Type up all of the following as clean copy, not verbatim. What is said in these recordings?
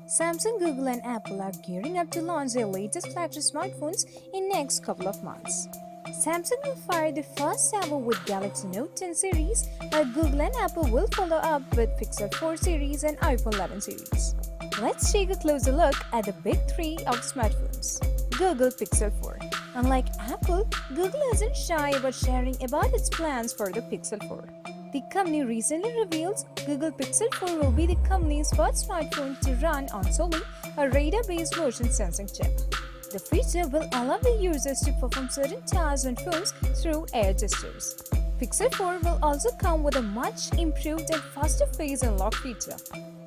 Samsung, Google and Apple are gearing up to launch their latest flagship smartphones in next couple of months. Samsung will fire the first salvo with Galaxy Note 10 series, while Google and Apple will follow up with Pixel 4 series and iPhone 11 series. Let's take a closer look at the big three of smartphones. Google Pixel 4. Unlike Apple, Google isn't shy about sharing about its plans for the Pixel 4. The company recently reveals Google Pixel 4 will be the company's first smartphone to run on solely a radar-based motion sensing chip. The feature will allow the users to perform certain tasks on phones through air gestures. Pixel 4 will also come with a much improved and faster face unlock feature.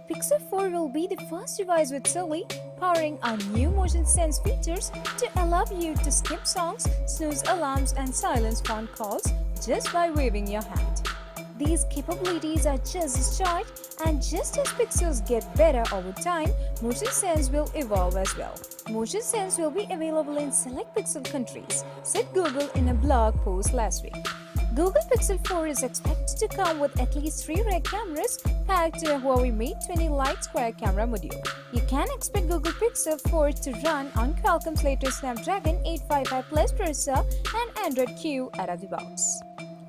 Pixel 4 will be the first device with solely powering our new motion sense features to allow you to skip songs, snooze alarms and silence phone calls just by waving your hand. These capabilities are just the start, and just as pixels get better over time, motion sense will evolve as well. Motion sense will be available in select Pixel countries, said Google in a blog post last week. Google Pixel 4 is expected to come with at least 3 rear cameras packed to a Huawei Mate 20 Lite square camera module. You can expect Google Pixel 4 to run on Qualcomm's latest Snapdragon 855 Plus processor and Android Q out of the box.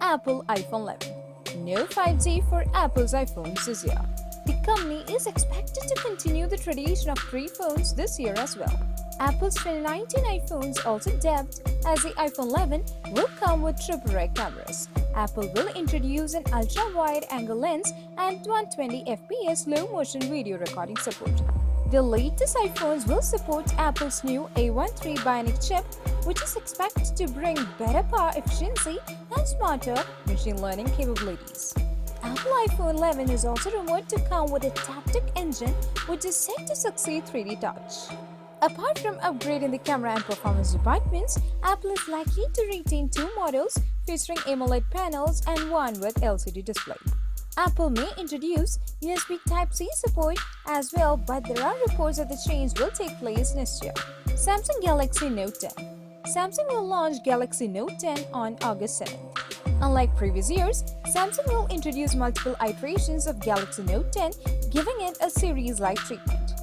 Apple iPhone 11. No 5G for Apple's iPhones this year. The company is expected to continue the tradition of free phones this year as well. Apple's 2019 iPhones, also dubbed as the iPhone 11, will come with triple rear cameras. Apple will introduce an ultra-wide angle lens and 120fps low-motion video recording support. The latest iPhones will support Apple's new A13 Bionic chip, which is expected to bring better power efficiency and smarter machine learning capabilities. Apple iPhone 11 is also rumored to come with a Taptic engine, which is set to succeed 3D Touch. Apart from upgrading the camera and performance departments, Apple is likely to retain 2 models featuring AMOLED panels and one with LCD display. Apple may introduce USB Type-C support as well, but there are reports that the change will take place next year. Samsung Galaxy Note 10. Samsung will launch Galaxy Note 10 on August 7. Unlike previous years, Samsung will introduce multiple iterations of Galaxy Note 10, giving it a series-like treatment.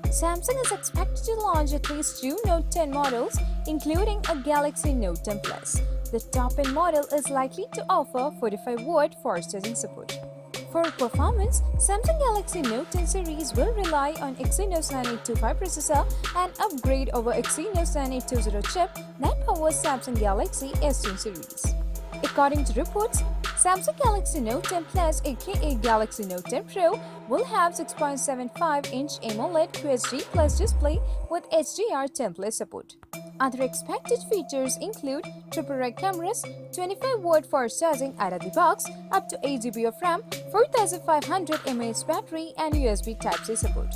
Samsung is expected to launch at least 2 Note 10 models, including a Galaxy Note 10 Plus. The top-end model is likely to offer 45-watt fast charging support. For performance, Samsung Galaxy Note 10 series will rely on Exynos 9825 processor and upgrade over Exynos 9820 chip that powers Samsung Galaxy S10 series. According to reports, Samsung Galaxy Note 10 Plus aka Galaxy Note 10 Pro will have 6.75-inch AMOLED QHD Plus display with HDR10+ support. Other expected features include triple rear cameras, 25-watt fast charging out of the box, up to 8 GB of RAM, 4500 mAh battery and USB Type-C support.